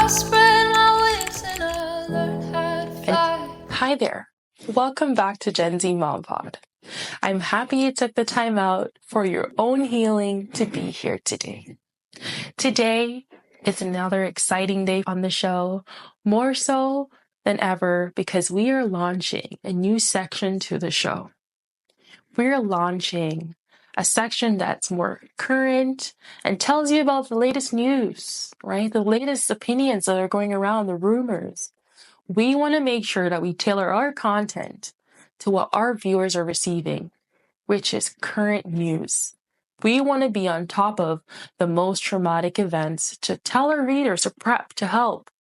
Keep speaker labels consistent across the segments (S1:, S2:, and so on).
S1: I spread my wings and I learned how to fly.
S2: Hi there. Welcome back to Gen Z Mom Pod. I'm happy you took the time out for your own healing to be here today. Today is another exciting day on the show, more so than ever because we are launching a new section to the show. We're launching a section that's more current and tells you about the latest news, right? The latest opinions that are going around, the rumors. We want to make sure that we tailor our content to what our viewers are receiving, which is current news. We want to be on top of the most traumatic events to tell our readers to prep, to help,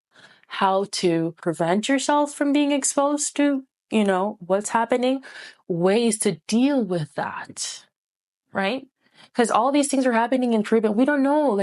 S2: how to prevent yourself from being exposed to, what's happening, ways to deal with that, right? Because all these things are happening in Caribbean. We don't know,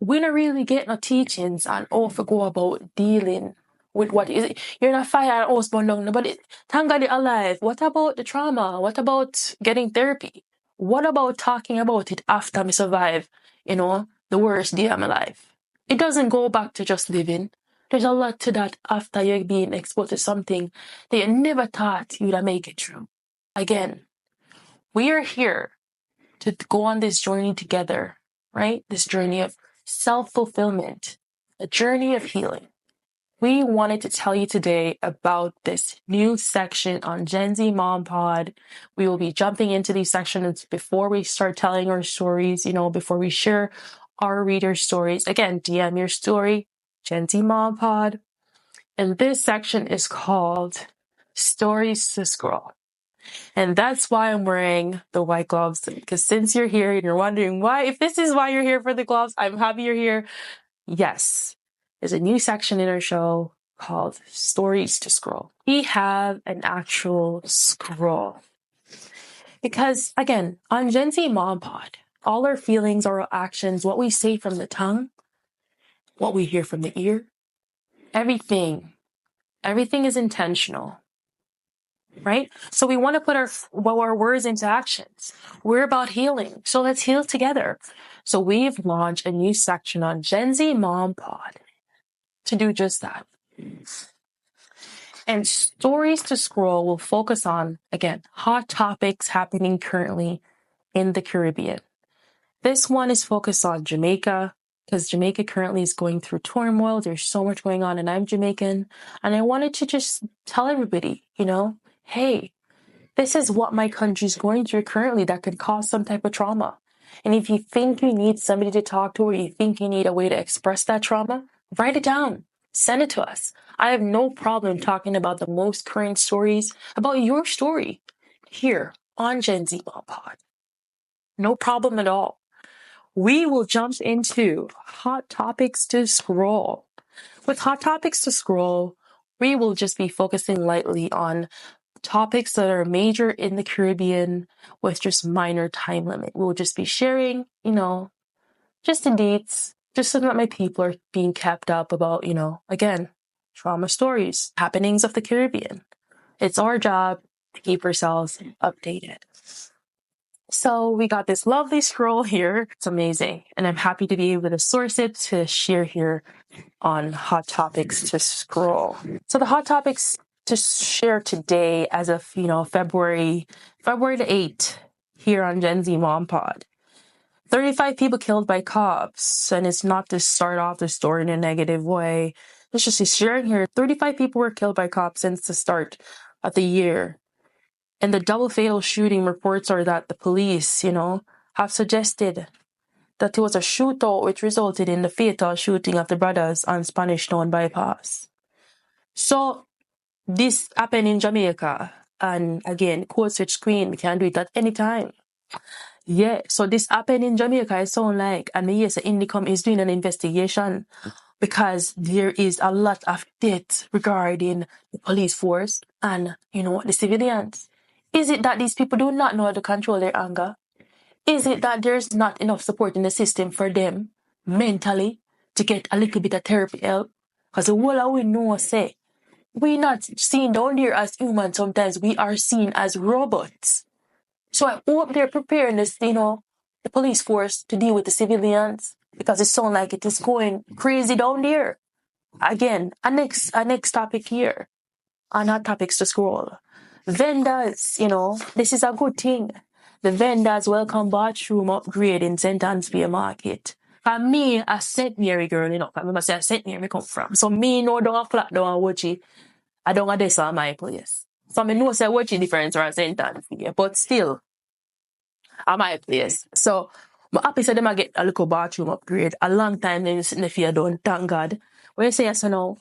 S2: we're not really getting no teachings on how to go about dealing with what is it. You're not fire and burn down, but thank God you're alive. What about the trauma? What about getting therapy? What about talking about it after me survive, the worst day of my life? It doesn't go back to just living. There's a lot to that after you're being exposed to something that you never thought you'd make it through. Again, we are here to go on this journey together, right? This journey of self-fulfillment, a journey of healing. We wanted to tell you today about this new section on Gen Z Mom Pod. We will be jumping into these sections before we start telling our stories, before we share our reader stories. Again, DM your story, Gen Z Mom Pod. And this section is called Stories to Scroll. And that's why I'm wearing the white gloves, because since you're here and you're wondering why, if this is why you're here for the gloves, I'm happy you're here. Yes, there's a new section in our show called Stories to Scroll. We have an actual scroll. Because again, on Gen Z Mom Pod, all our feelings, our actions, what we say from the tongue, what we hear from the ear, everything is intentional. Right? So we want to put our words into actions. We're about healing. So let's heal together. So we've launched a new section on Gen Z Mom Pod to do just that. And Stories to Scroll will focus on, again, hot topics happening currently in the Caribbean. This one is focused on Jamaica, because Jamaica currently is going through turmoil. There's so much going on, and I'm Jamaican. And I wanted to just tell everybody, hey, this is what my country's going through currently that could cause some type of trauma. And if you think you need somebody to talk to, or you think you need a way to express that trauma, write it down. Send it to us. I have no problem talking about the most current stories, about your story, here on Gen Z Mom Pod. No problem at all. We will jump into Hot Topics to Scroll. With Hot Topics to Scroll, we will just be focusing lightly on topics that are major in the Caribbean with just minor time limit. We'll just be sharing, just the deets, just so that my people are being kept up about, again, trauma stories, happenings of the Caribbean. It's our job to keep ourselves updated. So we got this lovely scroll here. It's amazing. And I'm happy to be able to source it to share here on Hot Topics to Scroll. So the Hot Topics to share today as of, February the 8th here on Gen Z Mom Pod. 35 people killed by cops. And it's not to start off the story in a negative way. It's just sharing here. 35 people were killed by cops since the start of the year. And the double fatal shooting reports are that the police, have suggested that it was a shootout which resulted in the fatal shooting of the brothers on Spanish Town bypass. So this happened in Jamaica. And again, code switch screen, we can do it at any time. Yeah, so this happened in Jamaica, it sounds like, and the yes, Indicom is doing an investigation because there is a lot of deaths regarding the police force and, the civilians. Is it that these people do not know how to control their anger? Is it that there's not enough support in the system for them mentally to get a little bit of therapy help? Because the whole we know say, we're not seen down there as humans sometimes, we are seen as robots. So I hope they're preparing this, the police force to deal with the civilians, because it sounds like it is going crazy down there. Again, a next topic here. On our topics to scroll. Vendors, this is a good thing. The vendors welcome bathroom upgrade in St. Anne's Market. For me, a St. Mary girl, I remember say a St. Mary come from. So me know down a flat down a watchy. I don't this on my place. So me know say watchy difference around St. Anne's here, but still at my place. So I'm happy say them I get a little bathroom upgrade. A long time then sitting there done, thank God. When you say yes or no,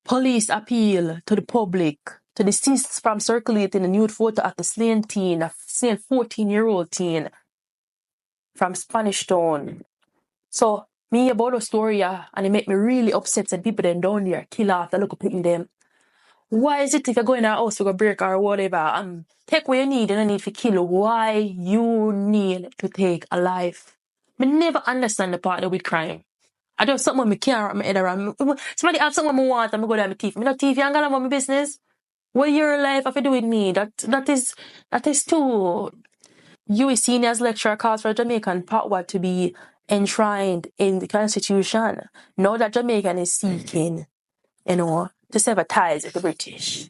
S2: police appeal to the public to desist from circulating a nude photo of the slain 14-year-old teen from Spanish Town. So me about the story and it make me really upset that people then down there kill off the local people them. Why is it if you're going in our house to go break or whatever, take what you need and need to kill, why you need to take a life? I never understand the part with crime. I do something I can't wrap my head around. Somebody have something I want and I go down my teeth. I no teeth, you ain't gonna have my business. What your life have to do with me? That is too. U.S. seniors lecturer calls for Jamaican power to be enshrined in the Constitution. Now that Jamaican is seeking, to sever ties with the British.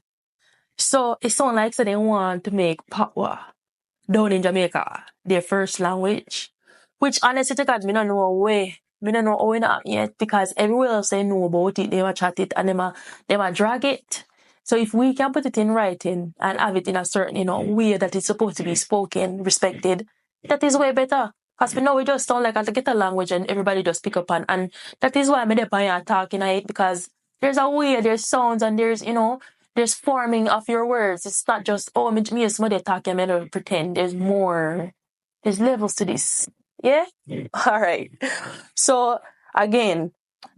S2: So it sounds like they want to make power down in Jamaica their first language. Which honestly to God, me don't know way. Me don't know how it happen yet because everywhere else they know about it, they will chat it and they will drag it. So if we can put it in writing and have it in a certain, way that it's supposed to be spoken, respected, that is way better. Because we know we just sound like to get a language and everybody just pick up and that is why I'm there talking it because there's a way, there's sounds and there's forming of your words. It's not just, me and somebody talking, I don't pretend. There's more. There's levels to this. Yeah? All right. So, again,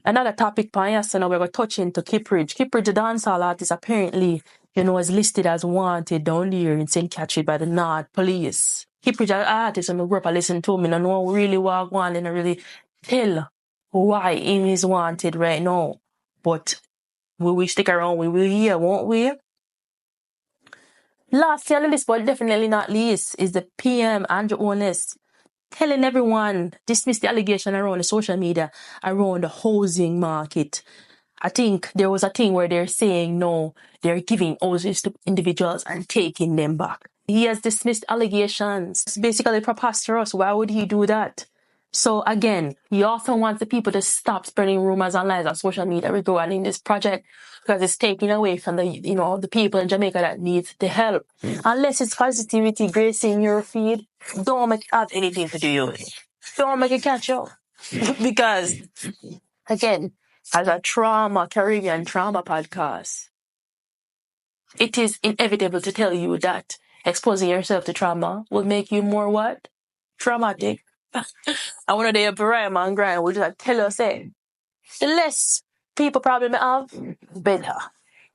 S2: another topic, so now we're going to touch into Kippridge. Kippridge, the dancehall artist, apparently, is listed as wanted down there in St. Catherine by the North Police. Kippridge, an artist, and I grew up and listen to him, and I know really what I want, and I really tell why he is wanted right now. But will we stick around? We will hear, won't we? Last year on the list, but definitely not least, is the PM, Andrew Honest, telling everyone, dismiss the allegation around the social media, around the housing market. I think there was a thing where they're saying, no, they're giving houses to individuals and taking them back. He has dismissed allegations. It's basically preposterous. Why would he do that? So again, he also wants the people to stop spreading rumors and lies on social media regarding this project because it's taking away from the people in Jamaica that need the help. Unless it's positivity gracing your feed, don't make it have anything to do with it. Don't make it catch up. Because, again, as a Caribbean trauma podcast, it is inevitable to tell you that exposing yourself to trauma will make you more what? Traumatic. I want to do a rhyme and grind. We just tell us, the less people probably may have, better.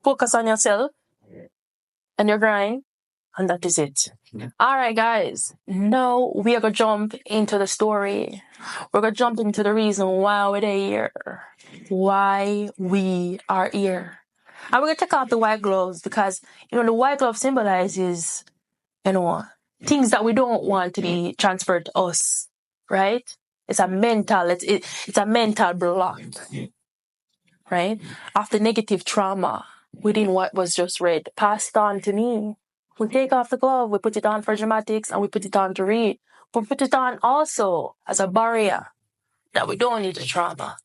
S2: Focus on yourself and your grind, and that is it. All right, guys. Now we are going to jump into the story. We're going to jump into the reason why we're here. Why we are here. And we're going to take off the white gloves because, the white glove symbolizes, things that we don't want to be transferred to us, right? It's a mental block, right? Of the negative trauma within what was just read, passed on to me. We take off the glove, we put it on for dramatics, and we put it on to read. But put it on also as a barrier that we don't need the trauma.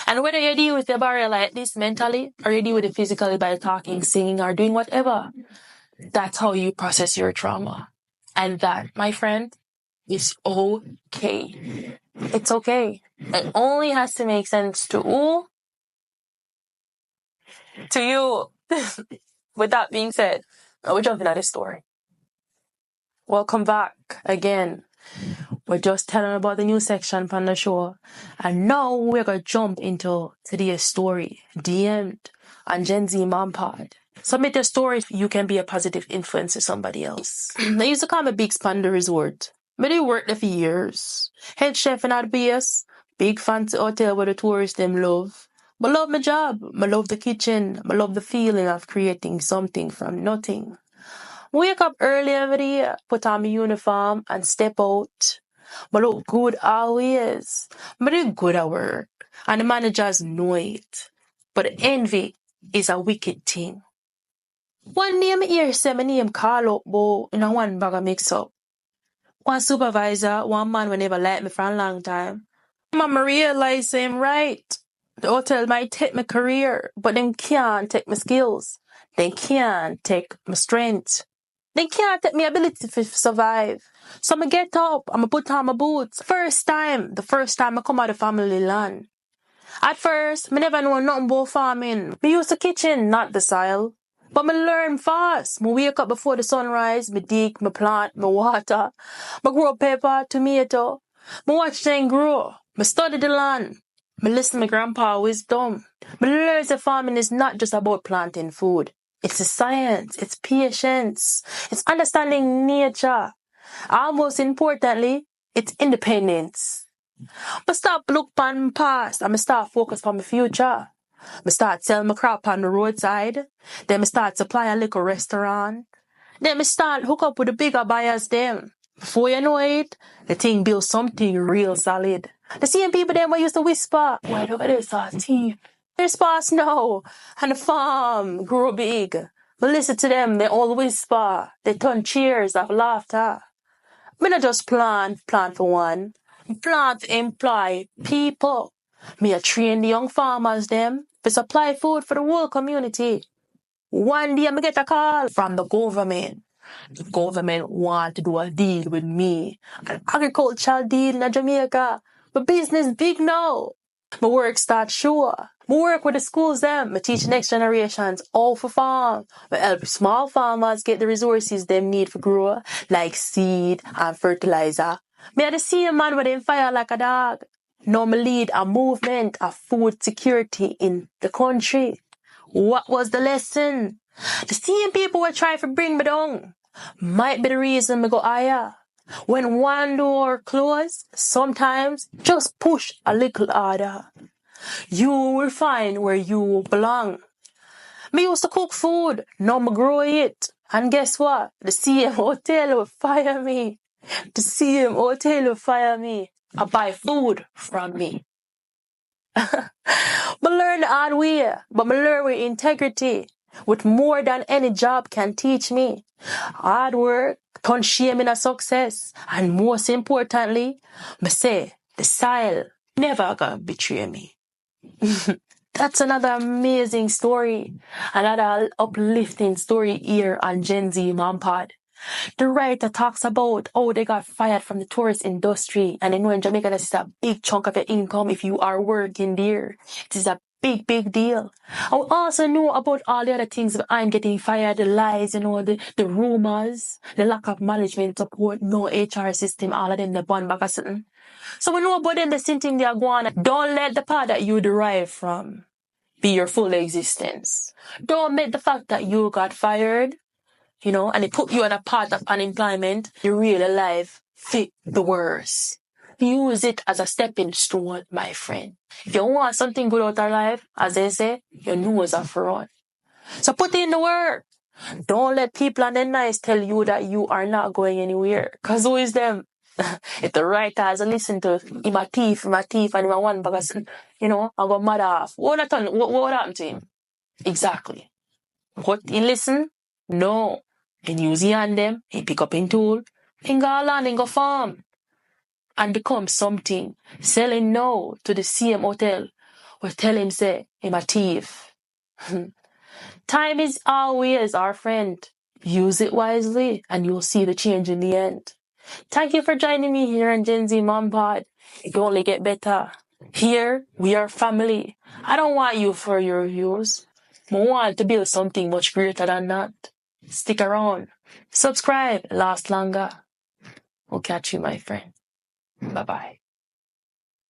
S2: And whether you deal with the barrier like this mentally, or you deal with it physically by talking, singing, or doing whatever, that's how you process your trauma. And that, my friend, is okay. It's okay. It only has to make sense to who? To you. With that being said, we're jumping at the story. Welcome back again. We're just telling about the new section from the show. And now we're going to jump into today's story, DM'd on Gen Z Mom Pod. Submit your story if you can be a positive influence to somebody else. They used to call me Big Spanda Resort. But they worked there for years. Head chef in our base. Big fancy hotel where the tourists them love. I love my job. I love the kitchen. I love the feeling of creating something from nothing. Wake up early every day, put on my uniform and step out. I look good always. I do good at work. And the managers know it. but envy is a wicked thing. One day I hear say my name call up but in a one bag of mix up. One supervisor, one man will never liked me for a long time. Mama realized him right. The hotel might take my career, but them can't take my skills. They can't take my strength. They can't take my ability to survive. So I get up, I'ma put on my boots. The first time I come out of family land. At first, me never know nothing about farming. Me use the kitchen, not the soil. But me learn fast. Me wake up before the sunrise, me dig, me plant, me water. Me grow pepper, tomato. Me watch them grow. Me study the land. Me listen to my grandpa's wisdom. Me learn that farming is not just about planting food. It's a science. It's patience. It's understanding nature. And most importantly, it's independence. I stop look pan my past and I start focus on my future. I start selling my crop on the roadside. Then I start supply a little restaurant. Then I start hook up with the bigger buyers them. Before you know it, the thing builds something real solid. The same people them I used to whisper, why over there saw teeth? There's sparse now. And the farm grew big. But listen to them, they all whisper. They turn cheers of laughter. Me not just plant for one. Plant employ people. Me a train the young farmers them to supply food for the whole community. One day me get a call from the government. The government want to do a deal with me. An agricultural deal in Jamaica. My business big now. My work start sure. I work with the schools them. I teach next generations all for farm. I help small farmers get the resources they need for grow, like seed and fertilizer. Me are the same man with them fire like a dog. Now me lead a movement of food security in the country. What was the lesson? The same people were trying to bring me down might be the reason me go higher. When one door closed, sometimes just push a little harder. You will find where you belong. Me used to cook food, now me grow it. And guess what? The CM hotel will fire me. The CM hotel will fire me. I buy food from me. Me learn the hard way, but me learn with integrity, with more than any job can teach me. Hard work, turn shame in a success, and most importantly, me say, the soil never gonna betray me. That's another amazing story, another uplifting story here on Gen Z Mom Pod. The writer talks about how they got fired from the tourist industry, and I know in Jamaica this is a big chunk of your income if you are working there. It is a big deal. I also know about all the other things behind getting fired, the lies, the rumors, the lack of management support, no HR system, all of them, the bond back or something. So we know about them, the same thing they are going. Don't let the part that you derive from be your full existence. Don't make the fact that you got fired, and they put you on a path of unemployment, your real life fit the worst. Use it as a stepping stone, my friend. If you want something good out of life, as they say, your nose are front. So put in the work. Don't let people on the nice tell you that you are not going anywhere. Because who is them? If the writers listen to him a thief, and him a one because, I go mad off. What happened to him? Exactly. What, he listen? No. And use he on them, he pick up in tool, and go land and go farm. And become something. Selling no to the CM hotel. Or tell him say, him a thief. Time is always our friend. Use it wisely and you'll see the change in the end. Thank you for joining me here on Gen Z Mom Pod. It can only get better. Here, we are family. I don't want you for your views. I want to build something much greater than that. Stick around. Subscribe. Last longer. We'll catch you, my friend. Bye-bye.